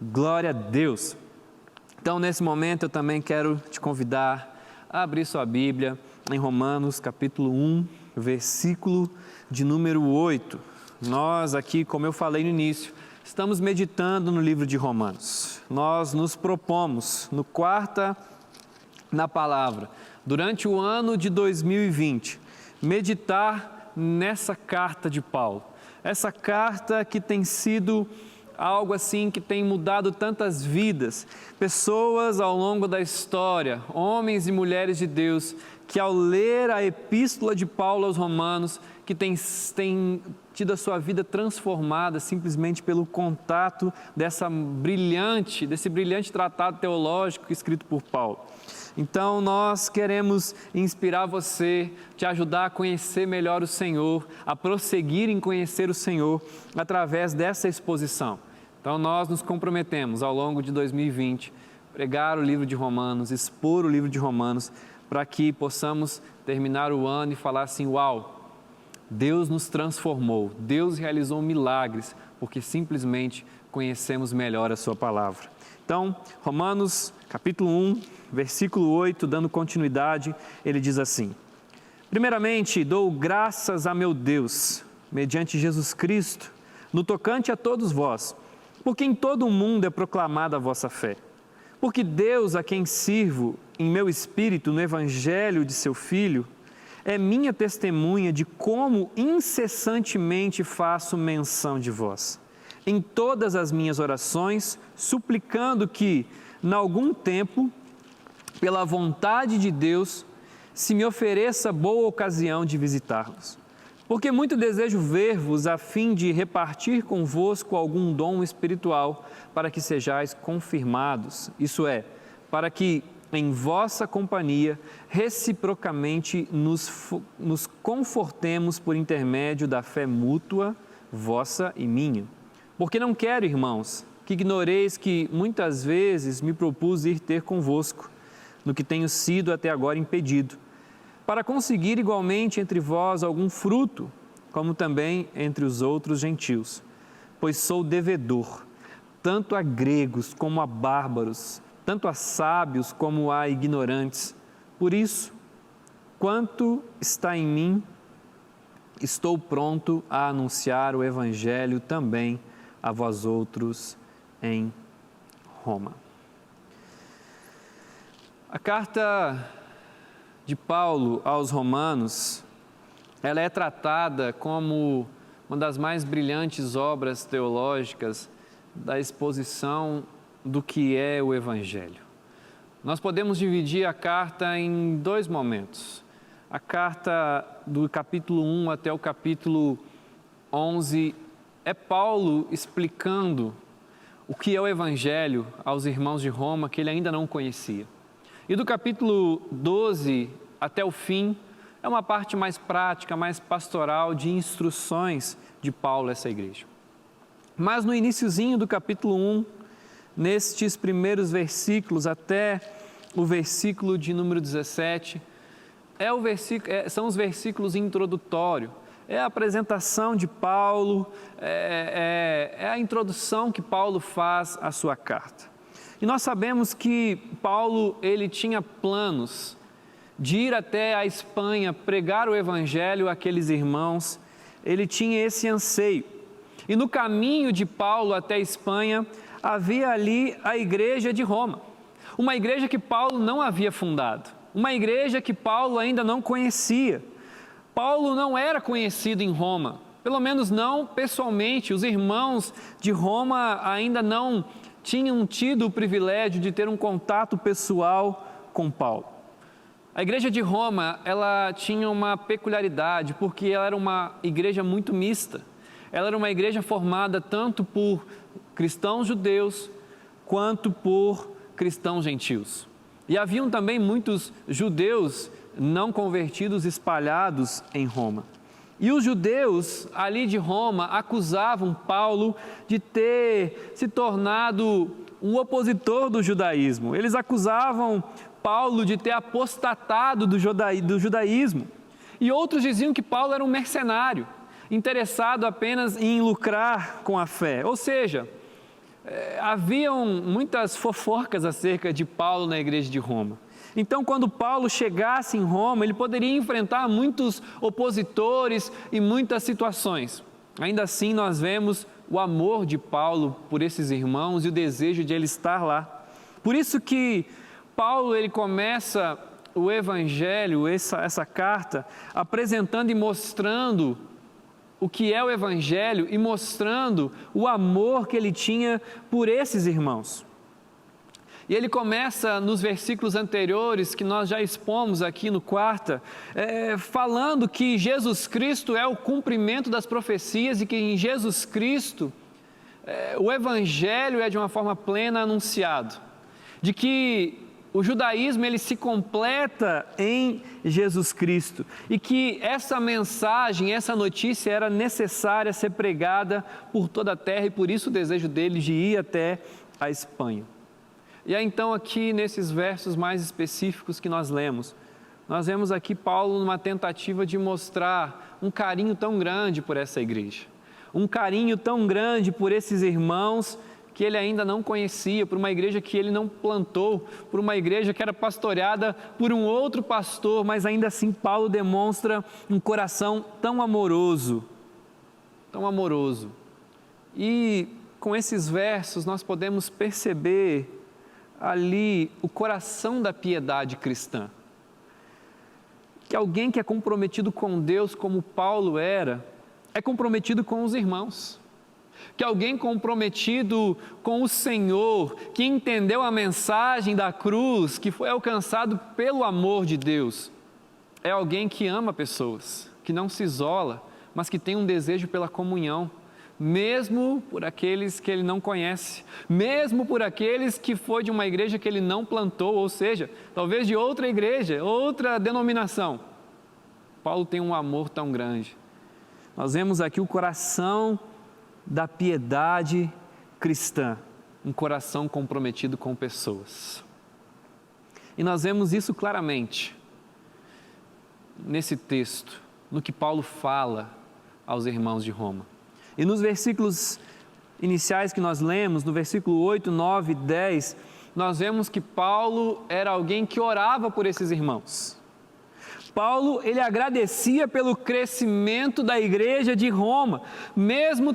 Glória a Deus! Então, nesse momento, eu também quero te convidar a abrir sua Bíblia em Romanos, capítulo 1, versículo de número 8. Nós aqui, como eu falei no início, estamos meditando no livro de Romanos. Nós nos propomos, no Quarta na Palavra, durante o ano de 2020, meditar nessa carta de Paulo. Essa carta que tem sido algo assim que tem mudado tantas vidas, pessoas ao longo da história, homens e mulheres de Deus, que ao ler a epístola de Paulo aos Romanos, que tem tido a sua vida transformada simplesmente pelo contato desse brilhante tratado teológico escrito por Paulo. Então, nós queremos inspirar você, te ajudar a conhecer melhor o Senhor, a prosseguir em conhecer o Senhor através dessa exposição. Então, nós nos comprometemos ao longo de 2020, pregar o livro de Romanos, expor o livro de Romanos, para que possamos terminar o ano e falar assim: uau, Deus nos transformou, Deus realizou milagres, porque simplesmente conhecemos melhor a sua palavra. Então, Romanos capítulo 1, versículo 8, dando continuidade, ele diz assim: primeiramente, dou graças a meu Deus, mediante Jesus Cristo, no tocante a todos vós, porque em todo o mundo é proclamada a vossa fé. Porque Deus, a quem sirvo em meu espírito no evangelho de seu Filho, é minha testemunha de como incessantemente faço menção de vós, em todas as minhas orações, suplicando que, em algum tempo, pela vontade de Deus, se me ofereça boa ocasião de visitá-los. Porque muito desejo ver-vos a fim de repartir convosco algum dom espiritual, para que sejais confirmados, isso é, para que em vossa companhia reciprocamente nos confortemos por intermédio da fé mútua, vossa e minha. Porque não quero, irmãos, que ignoreis que muitas vezes me propus ir ter convosco, no que tenho sido até agora impedido, para conseguir igualmente entre vós algum fruto, como também entre os outros gentios, pois sou devedor, tanto a gregos como a bárbaros, tanto a sábios como a ignorantes. Por isso, quanto está em mim, estou pronto a anunciar o Evangelho também a vós outros em Roma. A carta de Paulo aos Romanos, ela é tratada como uma das mais brilhantes obras teológicas da exposição do que é o Evangelho. Nós podemos dividir a carta em dois momentos. A carta do capítulo 1 até o capítulo 11 é Paulo explicando o que é o Evangelho aos irmãos de Roma que ele ainda não conhecia. E do capítulo 12 até o fim, é uma parte mais prática, mais pastoral de instruções de Paulo a essa igreja. Mas no iniciozinho do capítulo 1, nestes primeiros versículos até o versículo de número 17, são os versículos introdutórios. É a apresentação de Paulo, é a introdução que Paulo faz à sua carta. E nós sabemos que Paulo, ele tinha planos de ir até a Espanha, pregar o Evangelho àqueles irmãos, ele tinha esse anseio. E no caminho de Paulo até a Espanha, havia ali a igreja de Roma, uma igreja que Paulo não havia fundado, uma igreja que Paulo ainda não conhecia. Paulo não era conhecido em Roma, pelo menos não pessoalmente, os irmãos de Roma ainda não tinham tido o privilégio de ter um contato pessoal com Paulo. A igreja de Roma, ela tinha uma peculiaridade, porque ela era uma igreja muito mista. Ela era uma igreja formada tanto por cristãos judeus, quanto por cristãos gentios. E haviam também muitos judeus não convertidos espalhados em Roma. E os judeus ali de Roma acusavam Paulo de ter se tornado um opositor do judaísmo. Eles acusavam Paulo de ter apostatado do judaísmo. E outros diziam que Paulo era um mercenário, interessado apenas em lucrar com a fé. Ou seja, haviam muitas fofocas acerca de Paulo na igreja de Roma. Então, quando Paulo chegasse em Roma, ele poderia enfrentar muitos opositores e muitas situações. Ainda assim, nós vemos o amor de Paulo por esses irmãos e o desejo de ele estar lá. Por isso que Paulo ele começa o Evangelho, essa carta, apresentando e mostrando o que é o Evangelho e mostrando o amor que ele tinha por esses irmãos. E ele começa nos versículos anteriores, que nós já expomos aqui no quarta, falando que Jesus Cristo é o cumprimento das profecias e que em Jesus Cristo o Evangelho é de uma forma plena anunciado. De que o judaísmo ele se completa em Jesus Cristo e que essa mensagem, essa notícia era necessária ser pregada por toda a terra e por isso o desejo dele de ir até a Espanha. E aí então aqui nesses versos mais específicos que nós lemos, nós vemos aqui Paulo numa tentativa de mostrar um carinho tão grande por essa igreja, um carinho tão grande por esses irmãos que ele ainda não conhecia, por uma igreja que ele não plantou, por uma igreja que era pastoreada por um outro pastor, mas ainda assim Paulo demonstra um coração tão amoroso, tão amoroso. E com esses versos nós podemos perceber ali o coração da piedade cristã. Que alguém que é comprometido com Deus como Paulo era, é comprometido com os irmãos. Que alguém comprometido com o Senhor, que entendeu a mensagem da cruz, que foi alcançado pelo amor de Deus, é alguém que ama pessoas, que não se isola, mas que tem um desejo pela comunhão, mesmo por aqueles que ele não conhece, mesmo por aqueles que foi de uma igreja que ele não plantou, ou seja, talvez de outra igreja, outra denominação. Paulo tem um amor tão grande. Nós vemos aqui o coração da piedade cristã, um coração comprometido com pessoas. E nós vemos isso claramente nesse texto, no que Paulo fala aos irmãos de Roma. E nos versículos iniciais que nós lemos, no versículo 8, 9 e 10, nós vemos que Paulo era alguém que orava por esses irmãos. Paulo, ele agradecia pelo crescimento da igreja de Roma, mesmo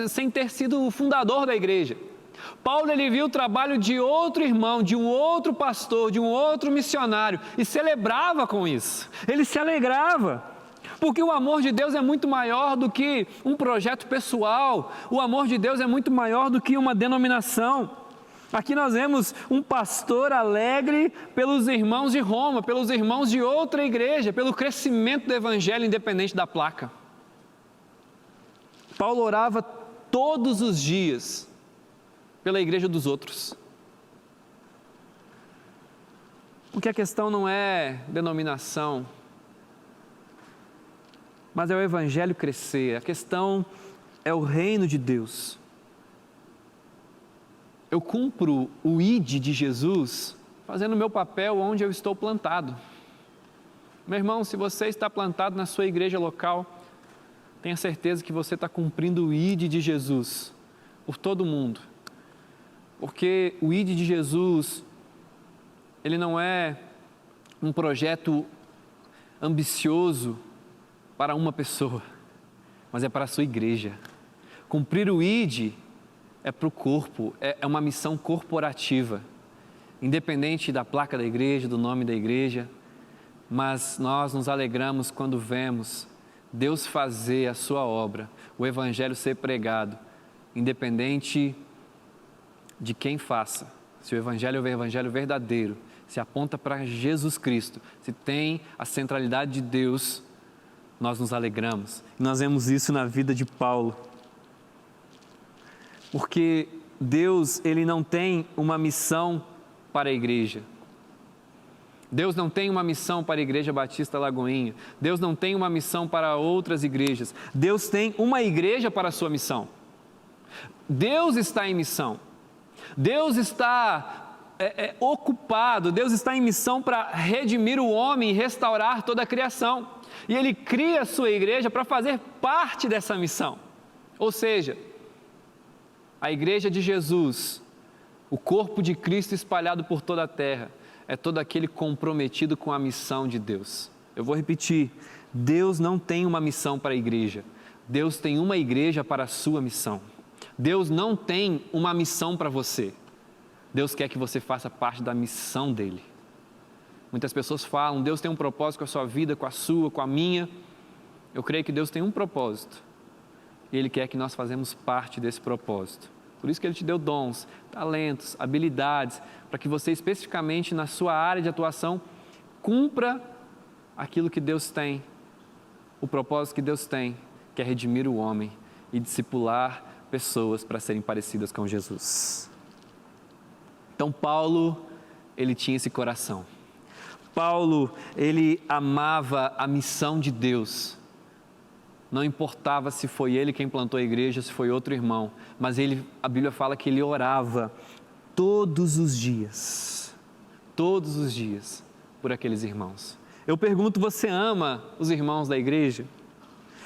sem ter sido o fundador da igreja. Paulo, ele viu o trabalho de outro irmão, de um outro pastor, de um outro missionário e celebrava com isso. Ele se alegrava, porque o amor de Deus é muito maior do que um projeto pessoal, o amor de Deus é muito maior do que uma denominação. Aqui nós vemos um pastor alegre pelos irmãos de Roma, pelos irmãos de outra igreja, pelo crescimento do evangelho independente da placa. Paulo orava todos os dias pela igreja dos outros. Porque a questão não é denominação, mas é o evangelho crescer, a questão é o reino de Deus. Eu cumpro o ID de Jesus fazendo o meu papel onde eu estou plantado. Meu irmão, se você está plantado na sua igreja local, tenha certeza que você está cumprindo o ID de Jesus por todo mundo. Porque o ID de Jesus, ele não é um projeto ambicioso para uma pessoa, mas é para a sua igreja. Cumprir o ID é para o corpo, é uma missão corporativa, independente da placa da igreja, do nome da igreja, mas nós nos alegramos quando vemos Deus fazer a sua obra, o evangelho ser pregado, independente de quem faça. Se o evangelho é o evangelho verdadeiro, se aponta para Jesus Cristo, se tem a centralidade de Deus, nós nos alegramos. E nós vemos isso na vida de Paulo. Porque Deus, ele não tem uma missão para a igreja. Deus não tem uma missão para a Igreja Batista Lagoinha. Deus não tem uma missão para outras igrejas. Deus tem uma igreja para a sua missão. Deus está em missão. Deus está ocupado. Deus está em missão para redimir o homem e restaurar toda a criação. E Ele cria a sua igreja para fazer parte dessa missão. Ou seja, A igreja de Jesus, o corpo de Cristo espalhado por toda a terra, é todo aquele comprometido com a missão de Deus. Eu vou repetir, Deus não tem uma missão para a igreja, Deus tem uma igreja para a sua missão. Deus não tem uma missão para você, Deus quer que você faça parte da missão dele. Muitas pessoas falam, Deus tem um propósito com a sua vida, com a sua, com a minha. Eu creio que Deus tem um propósito e Ele quer que nós fazemos parte desse propósito. Por isso que Ele te deu dons, talentos, habilidades, para que você especificamente na sua área de atuação cumpra aquilo que Deus tem, o propósito que Deus tem, que é redimir o homem e discipular pessoas para serem parecidas com Jesus. Então Paulo, ele tinha esse coração. Paulo, ele amava a missão de Deus. Não importava se foi ele quem plantou a igreja, se foi outro irmão, mas a Bíblia fala que ele orava todos os dias, por aqueles irmãos. Eu pergunto, você ama os irmãos da igreja?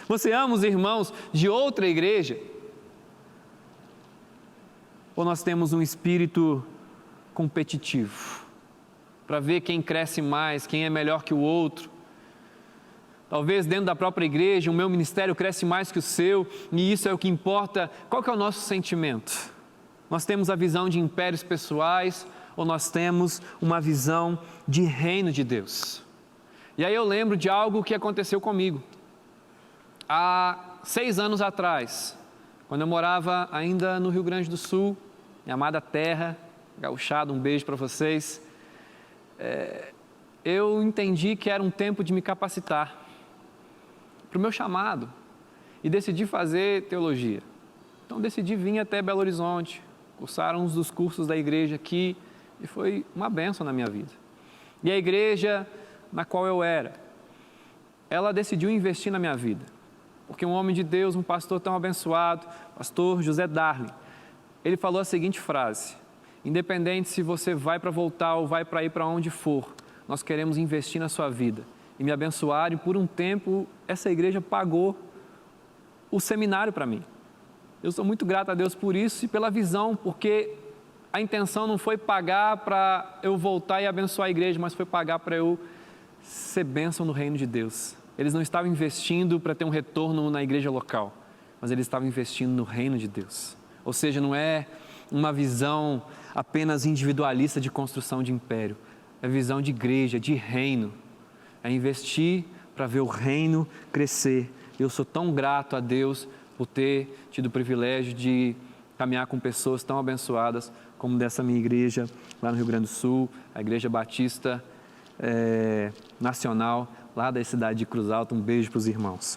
Você ama os irmãos de outra igreja? Ou nós temos um espírito competitivo, para ver quem cresce mais, quem é melhor que o outro? Talvez dentro da própria igreja, o meu ministério cresce mais que o seu, e isso é o que importa. Qual que é o nosso sentimento? Nós temos a visão de impérios pessoais, ou nós temos uma visão de reino de Deus? E aí eu lembro de algo que aconteceu comigo. Há 6 anos atrás, quando eu morava ainda no Rio Grande do Sul, minha amada terra, gauchada, um beijo para vocês, eu entendi que era um tempo de me capacitar para o meu chamado e decidi fazer teologia. Então decidi vir até Belo Horizonte, cursar uns dos cursos da igreja aqui e foi uma bênção na minha vida. E a igreja na qual eu era, ela decidiu investir na minha vida, porque um homem de Deus, um pastor tão abençoado, pastor José Darley, ele falou a seguinte frase: independente se você vai para voltar ou vai para ir para onde for, nós queremos investir na sua vida e me abençoar, e por um tempo essa igreja pagou o seminário para mim. Eu sou muito grato a Deus por isso e pela visão, porque a intenção não foi pagar para eu voltar e abençoar a igreja, mas foi pagar para eu ser bênção no reino de Deus. Eles não estavam investindo para ter um retorno na igreja local, mas eles estavam investindo no reino de Deus. Ou seja, não é uma visão apenas individualista de construção de império, é visão de igreja, de reino, é investir para ver o reino crescer. Eu sou tão grato a Deus por ter tido o privilégio de caminhar com pessoas tão abençoadas como dessa minha igreja lá no Rio Grande do Sul, a Igreja Batista Nacional, lá da cidade de Cruz Alta. Um beijo para os irmãos.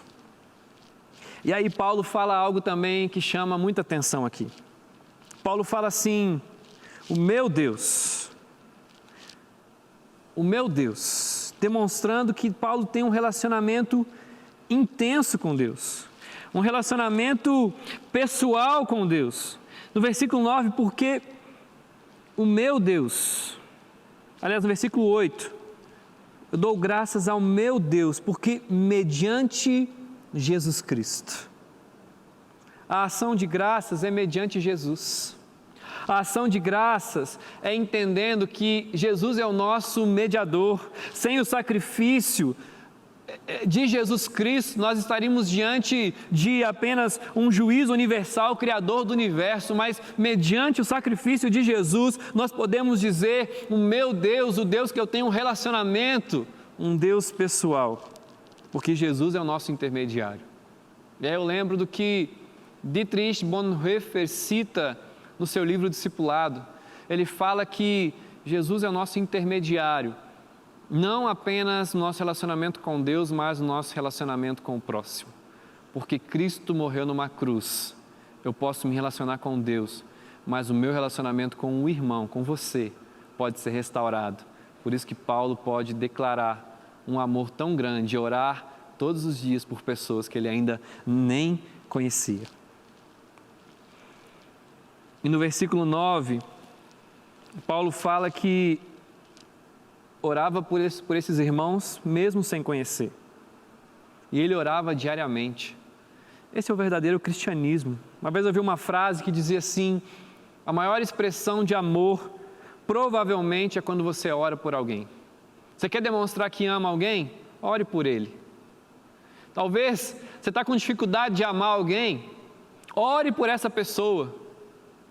E aí Paulo fala algo também que chama muita atenção aqui. Paulo fala assim: o meu Deus, demonstrando que Paulo tem um relacionamento intenso com Deus, um relacionamento pessoal com Deus. No versículo 9, porque o meu Deus, aliás, no versículo 8, eu dou graças ao meu Deus, porque mediante Jesus Cristo. A ação de graças é mediante Jesus. A ação de graças é entendendo que Jesus é o nosso mediador. Sem o sacrifício de Jesus Cristo, nós estaríamos diante de apenas um juiz universal, criador do universo, mas mediante o sacrifício de Jesus, nós podemos dizer: o meu Deus, o Deus que eu tenho um relacionamento, um Deus pessoal, porque Jesus é o nosso intermediário. E aí eu lembro do que Dietrich Bonhoeffer cita no seu livro Discipulado. Ele fala que Jesus é o nosso intermediário, não apenas no nosso relacionamento com Deus, mas no nosso relacionamento com o próximo. Porque Cristo morreu numa cruz. Eu posso me relacionar com Deus, mas o meu relacionamento com o irmão, com você, pode ser restaurado. Por isso que Paulo pode declarar um amor tão grande, orar todos os dias por pessoas que ele ainda nem conhecia. E no versículo 9, Paulo fala que orava por esses irmãos mesmo sem conhecer. E ele orava diariamente. Esse é o verdadeiro cristianismo. Uma vez eu vi uma frase que dizia assim: a maior expressão de amor provavelmente é quando você ora por alguém. Você quer demonstrar que ama alguém? Ore por ele. Talvez você está com dificuldade de amar alguém, ore por essa pessoa.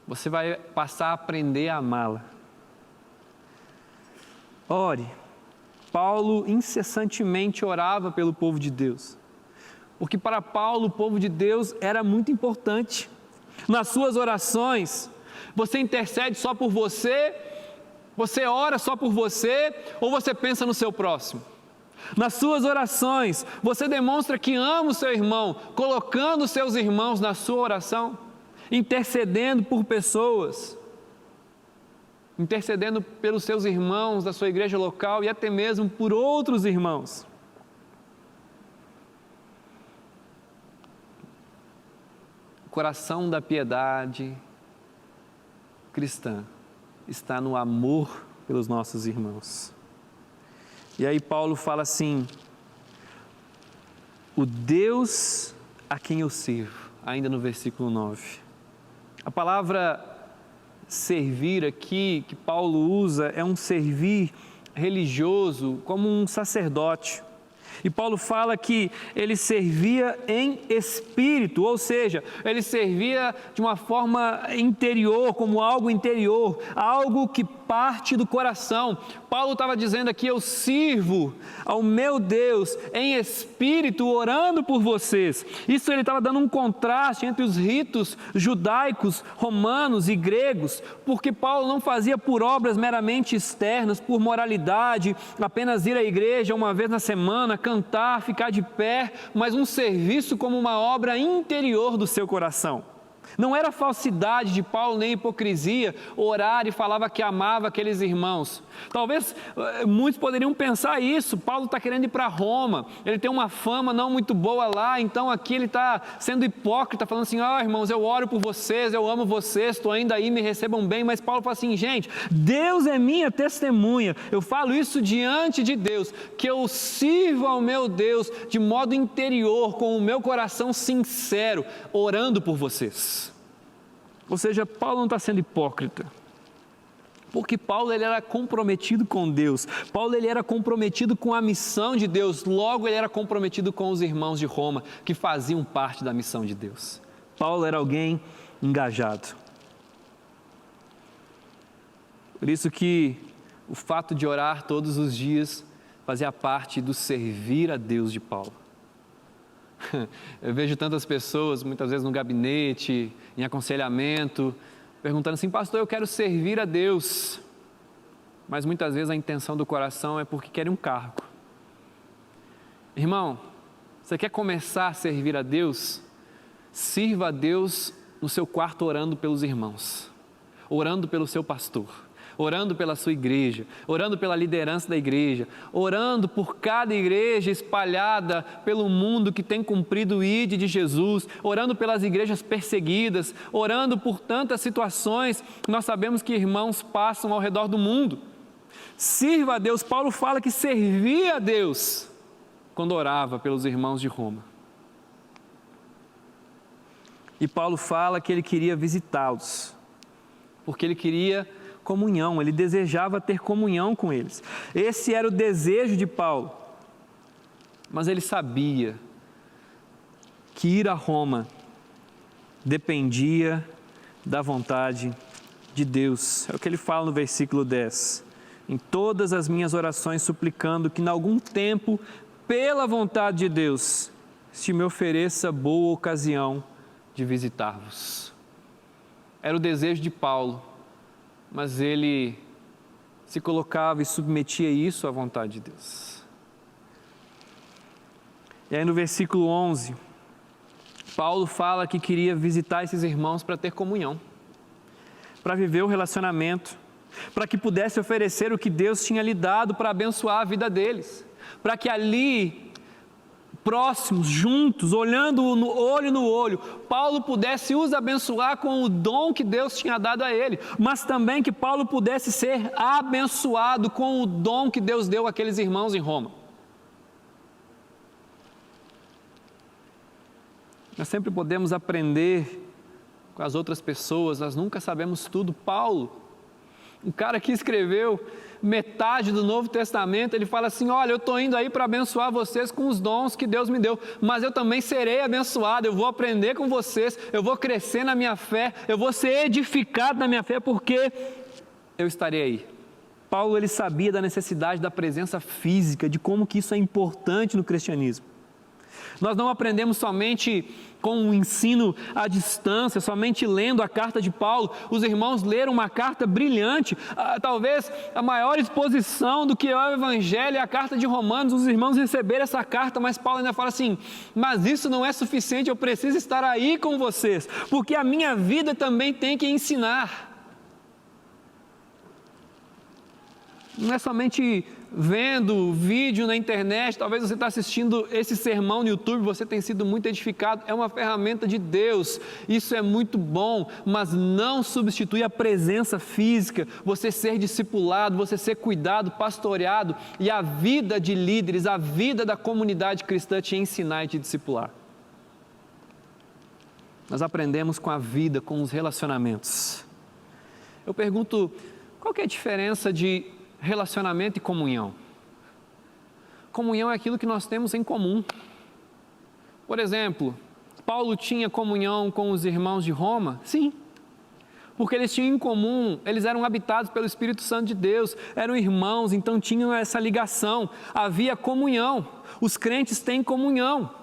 Você vai passar a aprender a amá-la. Ore. Paulo incessantemente orava pelo povo de Deus, porque para Paulo o povo de Deus era muito importante. Nas suas orações, você intercede só por você, você ora só por você, ou você pensa no seu próximo? Nas suas orações, você demonstra que ama o seu irmão, colocando os seus irmãos na sua oração, intercedendo por pessoas, intercedendo pelos seus irmãos da sua igreja local e até mesmo por outros irmãos. O coração da piedade cristã está no amor pelos nossos irmãos. E aí Paulo fala assim: o Deus a quem eu sirvo, ainda no versículo 9. A palavra servir aqui, que Paulo usa, é um servir religioso, como um sacerdote. E Paulo fala que ele servia em espírito, ou seja, ele servia de uma forma interior, como algo interior, algo que parte do coração. Paulo estava dizendo aqui: eu sirvo ao meu Deus em espírito, orando por vocês. Isso ele estava dando um contraste entre os ritos judaicos, romanos e gregos, porque Paulo não fazia por obras meramente externas, por moralidade, apenas ir à igreja uma vez na semana, cantar, ficar de pé, mas um serviço como uma obra interior do seu coração. Não era falsidade de Paulo nem hipocrisia orar e falava que amava aqueles irmãos. Talvez muitos poderiam pensar isso: Paulo está querendo ir para Roma, ele tem uma fama não muito boa lá, então aqui ele está sendo hipócrita, falando assim: irmãos, eu oro por vocês, eu amo vocês, estou ainda aí, me recebam bem. Mas Paulo fala assim: gente, Deus é minha testemunha, eu falo isso diante de Deus, que eu sirvo ao meu Deus de modo interior, com o meu coração sincero, orando por vocês. Ou seja, Paulo não está sendo hipócrita, porque Paulo ele era comprometido com Deus, Paulo ele era comprometido com a missão de Deus, logo ele era comprometido com os irmãos de Roma, que faziam parte da missão de Deus. Paulo era alguém engajado. Por isso que o fato de orar todos os dias fazia parte do servir a Deus de Paulo. Eu vejo tantas pessoas, muitas vezes no gabinete, em aconselhamento, perguntando assim: pastor, eu quero servir a Deus, mas muitas vezes a intenção do coração é porque querem um cargo. Irmão, você quer começar a servir a Deus? Sirva a Deus no seu quarto orando pelos irmãos, orando pelo seu pastor, orando pela sua igreja, orando pela liderança da igreja, orando por cada igreja espalhada pelo mundo que tem cumprido o ID de Jesus, orando pelas igrejas perseguidas, orando por tantas situações que nós sabemos que irmãos passam ao redor do mundo. Sirva a Deus. Paulo fala que servia a Deus quando orava pelos irmãos de Roma. E Paulo fala que ele queria visitá-los, porque ele queria comunhão, ele desejava ter comunhão com eles. Esse era o desejo de Paulo. Mas ele sabia que ir a Roma dependia da vontade de Deus. É o que ele fala no versículo 10. Em todas as minhas orações suplicando que em algum tempo, pela vontade de Deus, se me ofereça boa ocasião de visitar-vos. Era o desejo de Paulo, mas ele se colocava e submetia isso à vontade de Deus. E aí no versículo 11, Paulo fala que queria visitar esses irmãos para ter comunhão, para viver o relacionamento, para que pudesse oferecer o que Deus tinha lhe dado para abençoar a vida deles, para que ali, próximos, juntos, olhando no olho, Paulo pudesse os abençoar com o dom que Deus tinha dado a ele, mas também que Paulo pudesse ser abençoado com o dom que Deus deu àqueles irmãos em Roma. Nós sempre podemos aprender com as outras pessoas, nós nunca sabemos tudo. Paulo, o cara que escreveu metade do Novo Testamento, ele fala assim: olha, eu estou indo aí para abençoar vocês com os dons que Deus me deu, mas eu também serei abençoado, eu vou aprender com vocês, eu vou crescer na minha fé, eu vou ser edificado na minha fé, porque eu estarei aí. Paulo, ele sabia da necessidade da presença física, de como que isso é importante no cristianismo. Nós não aprendemos somente com um ensino à distância, somente lendo a carta de Paulo. Os irmãos leram uma carta brilhante, talvez a maior exposição do que é o Evangelho é a carta de Romanos. Os irmãos receberam essa carta, mas Paulo ainda fala assim: mas isso não é suficiente, eu preciso estar aí com vocês, porque a minha vida também tem que ensinar. Não é somente vendo vídeo na internet, talvez você está assistindo esse sermão no YouTube, você tem sido muito edificado, é uma ferramenta de Deus, isso é muito bom, mas não substitui a presença física, você ser discipulado, você ser cuidado, pastoreado, e a vida de líderes, a vida da comunidade cristã te ensinar e te discipular. Nós aprendemos com a vida, com os relacionamentos. Eu pergunto, qual que é a diferença de relacionamento e comunhão? Comunhão é aquilo que nós temos em comum. Por exemplo, Paulo tinha comunhão com os irmãos de Roma? Sim, porque eles tinham em comum, eles eram habitados pelo Espírito Santo de Deus, eram irmãos, então tinham essa ligação, havia comunhão, os crentes têm comunhão.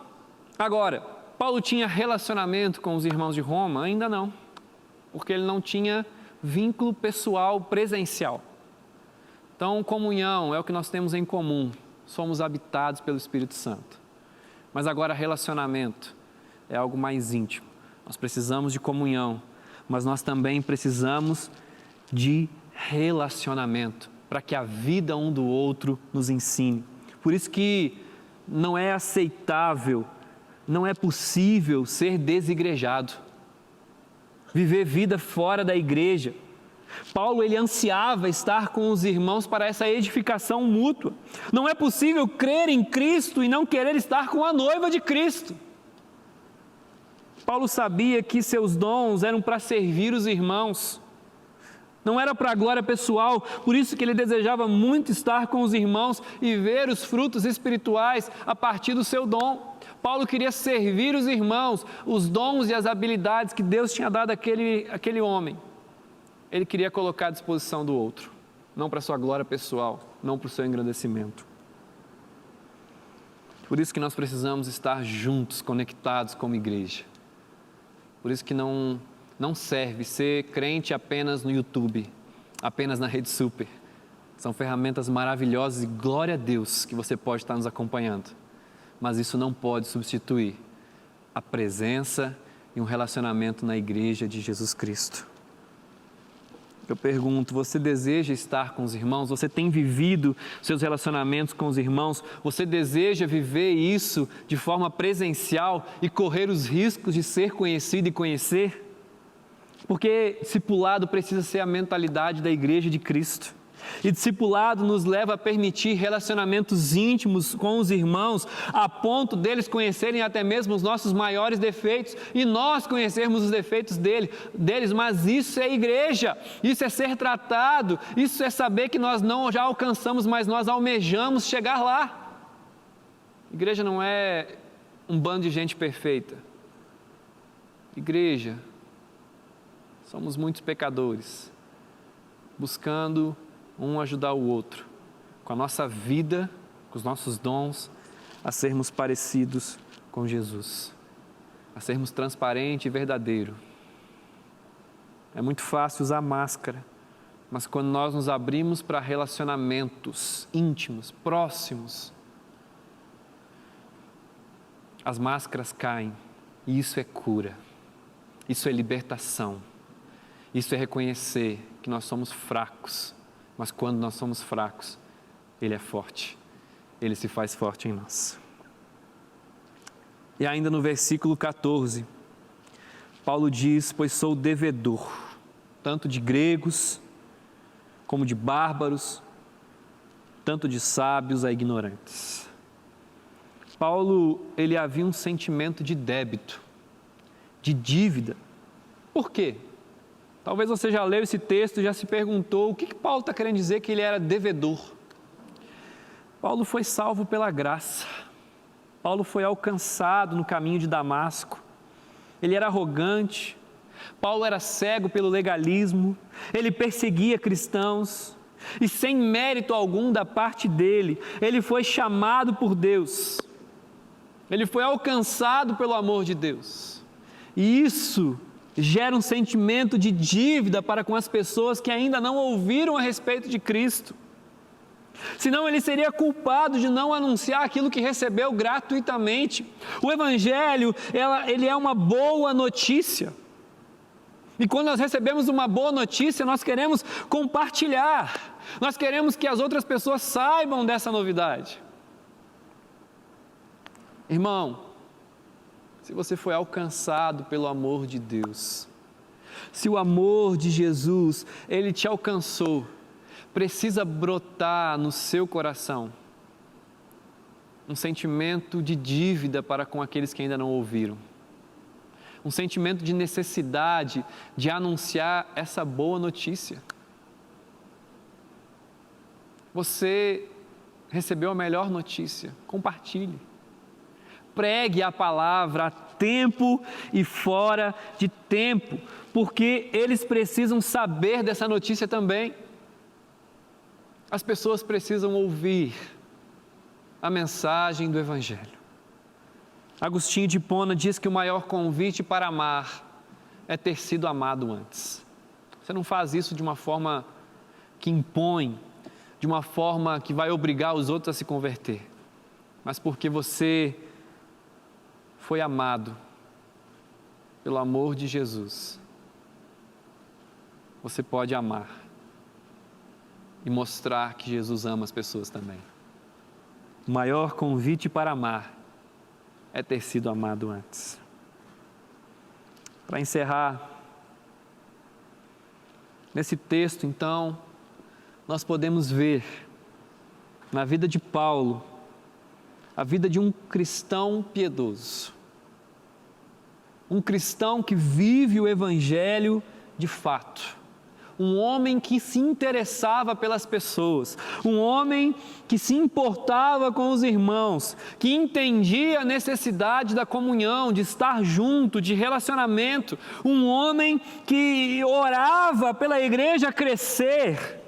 Agora, Paulo tinha relacionamento com os irmãos de Roma? Ainda não, porque ele não tinha vínculo pessoal presencial. Então, comunhão é o que nós temos em comum, somos habitados pelo Espírito Santo. Mas agora, relacionamento é algo mais íntimo. Nós precisamos de comunhão, mas nós também precisamos de relacionamento, para que a vida um do outro nos ensine. Por isso que não é aceitável, não é possível ser desigrejado, viver vida fora da igreja. Paulo, ele ansiava estar com os irmãos para essa edificação mútua. Não é possível crer em Cristo e não querer estar com a noiva de Cristo. Paulo sabia que seus dons eram para servir os irmãos, não era para a glória pessoal, por isso que ele desejava muito estar com os irmãos e ver os frutos espirituais a partir do seu dom. Paulo queria servir os irmãos, os dons e as habilidades que Deus tinha dado àquele homem. Ele queria colocar à disposição do outro, não para a sua glória pessoal, não para o seu engrandecimento. Por isso que nós precisamos estar juntos, conectados como igreja. Por isso que não serve ser crente apenas no YouTube, apenas na Rede Super. São ferramentas maravilhosas e glória a Deus que você pode estar nos acompanhando. Mas isso não pode substituir a presença e um relacionamento na igreja de Jesus Cristo. Eu pergunto, você deseja estar com os irmãos? Você tem vivido seus relacionamentos com os irmãos? Você deseja viver isso de forma presencial e correr os riscos de ser conhecido e conhecer? Porque discipulado precisa ser a mentalidade da igreja de Cristo. E discipulado nos leva a permitir relacionamentos íntimos com os irmãos, a ponto deles conhecerem até mesmo os nossos maiores defeitos e nós conhecermos os defeitos deles, mas isso é igreja, isso é ser tratado, isso é saber que nós não já alcançamos, mas nós almejamos chegar lá. Igreja não é um bando de gente perfeita. Igreja, somos muitos pecadores, buscando um ajudar o outro, com a nossa vida, com os nossos dons, a sermos parecidos com Jesus, a sermos transparente e verdadeiro. É muito fácil usar máscara, mas quando nós nos abrimos para relacionamentos íntimos, próximos, as máscaras caem, e isso é cura, isso é libertação, isso é reconhecer que nós somos fracos, mas quando nós somos fracos, Ele é forte, Ele se faz forte em nós. E ainda no versículo 14, Paulo diz: pois sou devedor, tanto de gregos, como de bárbaros, tanto de sábios a ignorantes. Paulo, ele havia um sentimento de débito de dívida. Por quê? Talvez você já leu esse texto e já se perguntou o que Paulo está querendo dizer que ele era devedor. Paulo foi salvo pela graça. Paulo foi alcançado no caminho de Damasco. Ele era arrogante. Paulo era cego pelo legalismo. Ele perseguia cristãos. E sem mérito algum da parte dele, ele foi chamado por Deus. Ele foi alcançado pelo amor de Deus. E isso gera um sentimento de dívida para com as pessoas que ainda não ouviram a respeito de Cristo. Senão ele seria culpado de não anunciar aquilo que recebeu gratuitamente. O Evangelho, ele é uma boa notícia. E quando nós recebemos uma boa notícia, nós queremos compartilhar. Nós queremos que as outras pessoas saibam dessa novidade. Irmão, se você foi alcançado pelo amor de Deus, se o amor de Jesus, ele te alcançou, precisa brotar no seu coração um sentimento de dívida para com aqueles que ainda não ouviram. Um sentimento de necessidade de anunciar essa boa notícia. Você recebeu a melhor notícia, compartilhe. Pregue a palavra a tempo e fora de tempo, porque eles precisam saber dessa notícia também. As pessoas precisam ouvir a mensagem do Evangelho. Agostinho de Hipona diz que o maior convite para amar é ter sido amado antes. Você não faz isso de uma forma que impõe, de uma forma que vai obrigar os outros a se converter, mas porque você foi amado pelo amor de Jesus. Você pode amar e mostrar que Jesus ama as pessoas também. O maior convite para amar é ter sido amado antes. Para encerrar, nesse texto, então, nós podemos ver na vida de Paulo a vida de um cristão piedoso. Um cristão que vive o Evangelho de fato. Um homem que se interessava pelas pessoas, um homem que se importava com os irmãos, que entendia a necessidade da comunhão, de estar junto, de relacionamento, um homem que orava pela igreja crescer,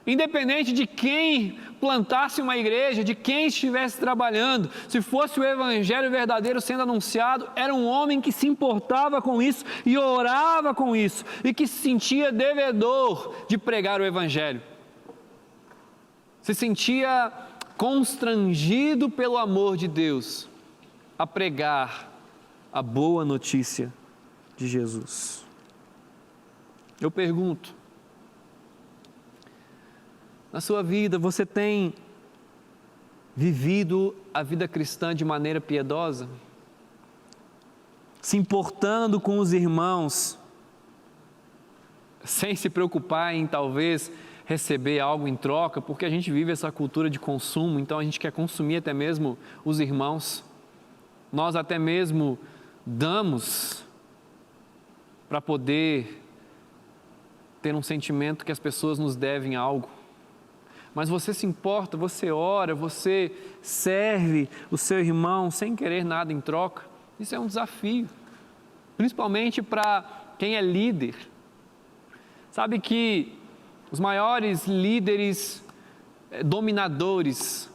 independente de quem plantasse uma igreja, de quem estivesse trabalhando, se fosse o Evangelho verdadeiro sendo anunciado, era um homem que se importava com isso e orava com isso, e que se sentia devedor de pregar o Evangelho. Se sentia constrangido pelo amor de Deus a pregar a boa notícia de Jesus. Eu pergunto, na sua vida, você tem vivido a vida cristã de maneira piedosa? Se importando com os irmãos, sem se preocupar em talvez receber algo em troca, porque a gente vive essa cultura de consumo, então a gente quer consumir até mesmo os irmãos. Nós até mesmo damos para poder ter um sentimento que as pessoas nos devem algo. Mas você se importa, você ora, você serve o seu irmão sem querer nada em troca. Isso é um desafio, principalmente para quem é líder. Sabe que os maiores líderes dominadores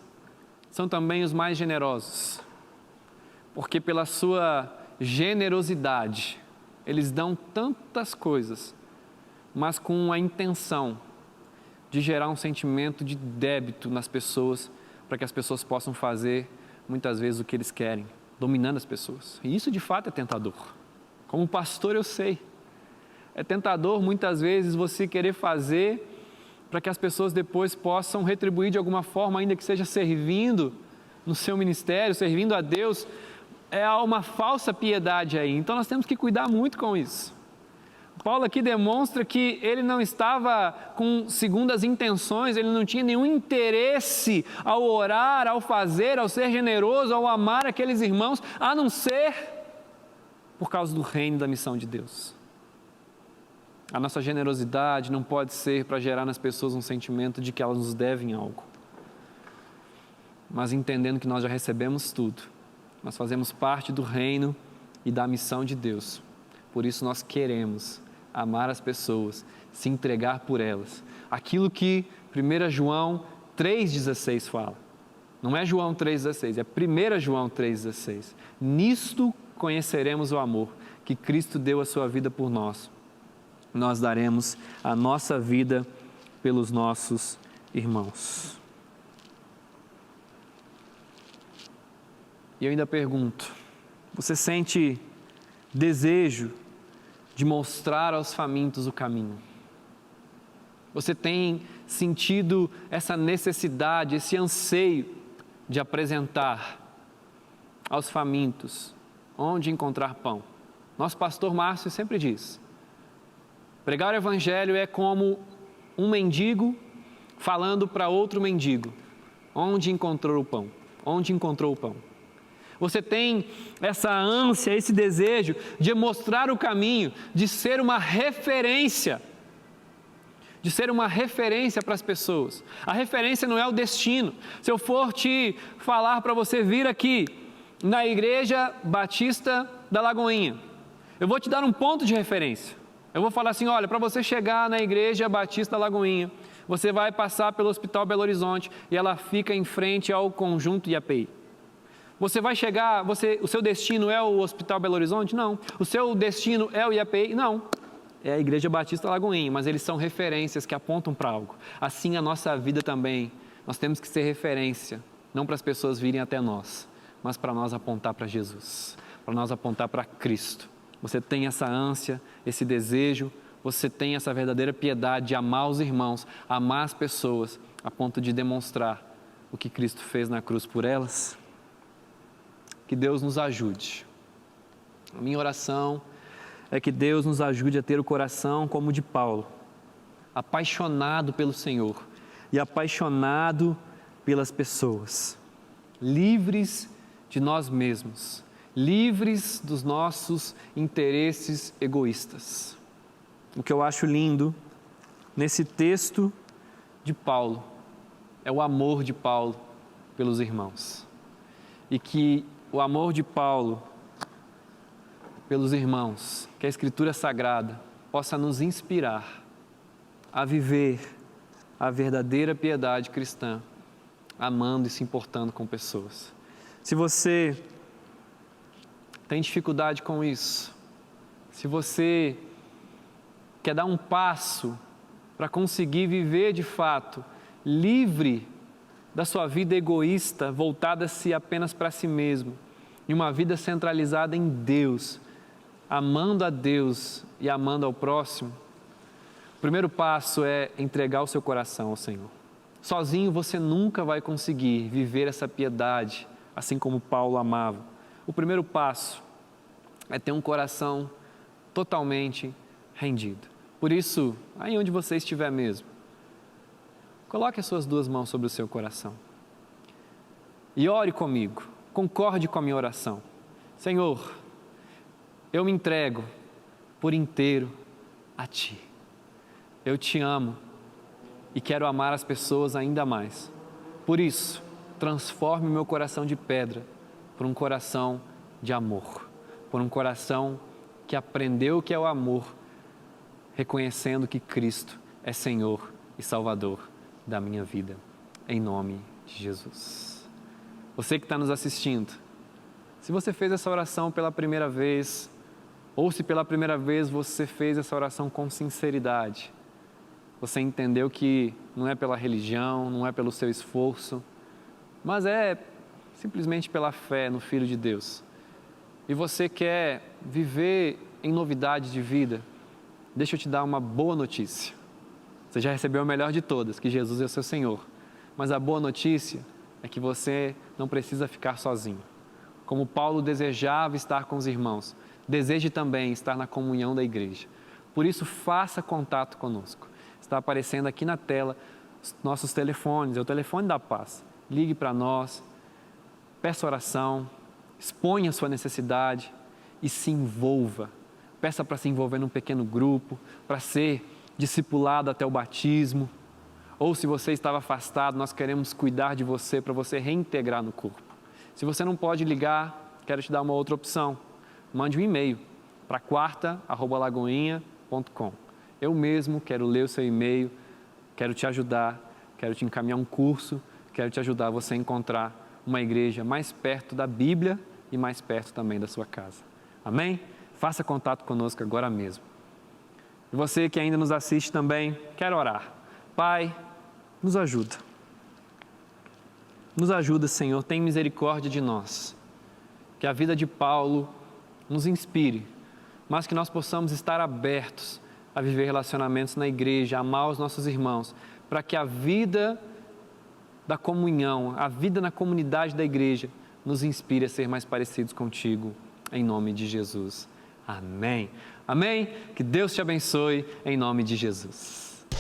são também os mais generosos, porque pela sua generosidade eles dão tantas coisas, mas com a intenção de gerar um sentimento de débito nas pessoas, para que as pessoas possam fazer, muitas vezes, o que eles querem, dominando as pessoas. E isso, de fato, é tentador. Como pastor, eu sei. É tentador, muitas vezes, você querer fazer para que as pessoas depois possam retribuir de alguma forma, ainda que seja servindo no seu ministério, servindo a Deus. É uma falsa piedade aí. Então, nós temos que cuidar muito com isso. Paulo aqui demonstra que ele não estava com segundas intenções, ele não tinha nenhum interesse ao orar, ao fazer, ao ser generoso, ao amar aqueles irmãos, a não ser por causa do reino e da missão de Deus. A nossa generosidade não pode ser para gerar nas pessoas um sentimento de que elas nos devem algo, mas entendendo que nós já recebemos tudo, nós fazemos parte do reino e da missão de Deus. Por isso nós queremos amar as pessoas, se entregar por elas. Aquilo que 1 João 3,16 fala. Não é João 3,16, é 1 João 3,16. Nisto conheceremos o amor, que Cristo deu a sua vida por nós. Nós daremos a nossa vida pelos nossos irmãos. E eu ainda pergunto, você sente desejo de mostrar aos famintos o caminho? Você tem sentido essa necessidade, esse anseio de apresentar aos famintos onde encontrar pão? Nosso pastor Márcio sempre diz, pregar o evangelho é como um mendigo falando para outro mendigo, onde encontrou o pão, onde encontrou o pão. Você tem essa ânsia, esse desejo de mostrar o caminho, de ser uma referência, para as pessoas. A referência não é o destino. Se eu for te falar para você vir aqui na Igreja Batista da Lagoinha, eu vou te dar um ponto de referência. Eu vou falar assim, olha, para você chegar na Igreja Batista da Lagoinha, você vai passar pelo Hospital Belo Horizonte e ela fica em frente ao Conjunto IAPI. Você vai chegar, o seu destino é o Hospital Belo Horizonte? Não. O seu destino é o IAPI? Não. É a Igreja Batista Lagoinha, mas eles são referências que apontam para algo. Assim a nossa vida também, nós temos que ser referência, não para as pessoas virem até nós, mas para nós apontar para Jesus, para nós apontar para Cristo. Você tem essa ânsia, esse desejo, você tem essa verdadeira piedade de amar os irmãos, amar as pessoas, a ponto de demonstrar o que Cristo fez na cruz por elas? Que Deus nos ajude. A minha oração é que Deus nos ajude a ter o coração como o de Paulo, apaixonado pelo Senhor e apaixonado pelas pessoas, livres de nós mesmos, livres dos nossos interesses egoístas. O que eu acho lindo nesse texto de Paulo é o amor de Paulo pelos irmãos. E que o amor de Paulo pelos irmãos, que a Escritura Sagrada possa nos inspirar a viver a verdadeira piedade cristã, amando e se importando com pessoas. Se você tem dificuldade com isso, se você quer dar um passo para conseguir viver de fato livre da sua vida egoísta, voltada-se apenas para si mesmo, e uma vida centralizada em Deus, amando a Deus e amando ao próximo, o primeiro passo é entregar o seu coração ao Senhor. Sozinho você nunca vai conseguir viver essa piedade, assim como Paulo amava. O primeiro passo é ter um coração totalmente rendido. Por isso, aí onde você estiver mesmo, coloque as suas duas mãos sobre o seu coração e ore comigo, concorde com a minha oração. Senhor, eu me entrego por inteiro a Ti. Eu Te amo e quero amar as pessoas ainda mais. Por isso, transforme o meu coração de pedra por um coração de amor, por um coração que aprendeu o que é o amor, reconhecendo que Cristo é Senhor e Salvador da minha vida, em nome de Jesus. Você que está nos assistindo, se você fez essa oração pela primeira vez, ou se pela primeira vez você fez essa oração com sinceridade, você entendeu que não é pela religião, não é pelo seu esforço, mas é simplesmente pela fé no Filho de Deus, e você quer viver em novidade de vida, deixa eu te dar uma boa notícia. Você já recebeu a melhor de todas, que Jesus é o seu Senhor. Mas a boa notícia é que você não precisa ficar sozinho. Como Paulo desejava estar com os irmãos, deseje também estar na comunhão da igreja. Por isso, faça contato conosco. Está aparecendo aqui na tela os nossos telefones, é o telefone da paz. Ligue para nós, peça oração, exponha a sua necessidade e se envolva. Peça para se envolver num pequeno grupo, para ser discipulado até o batismo. Ou se você estava afastado, nós queremos cuidar de você para você reintegrar no corpo. Se você não pode ligar, quero te dar uma outra opção. Mande um e-mail para quarta@lagoinha.com. Eu mesmo quero ler o seu e-mail, quero te ajudar, quero te encaminhar um curso, quero te ajudar a você encontrar uma igreja mais perto da Bíblia e mais perto também da sua casa. Amém? Faça contato conosco agora mesmo. E você que ainda nos assiste também, quero orar. Pai, nos ajuda. Nos ajuda, Senhor, tem misericórdia de nós. Que a vida de Paulo nos inspire, mas que nós possamos estar abertos a viver relacionamentos na igreja, a amar os nossos irmãos, para que a vida da comunhão, a vida na comunidade da igreja, nos inspire a ser mais parecidos contigo, em nome de Jesus. Amém. Amém? Que Deus te abençoe, em nome de Jesus.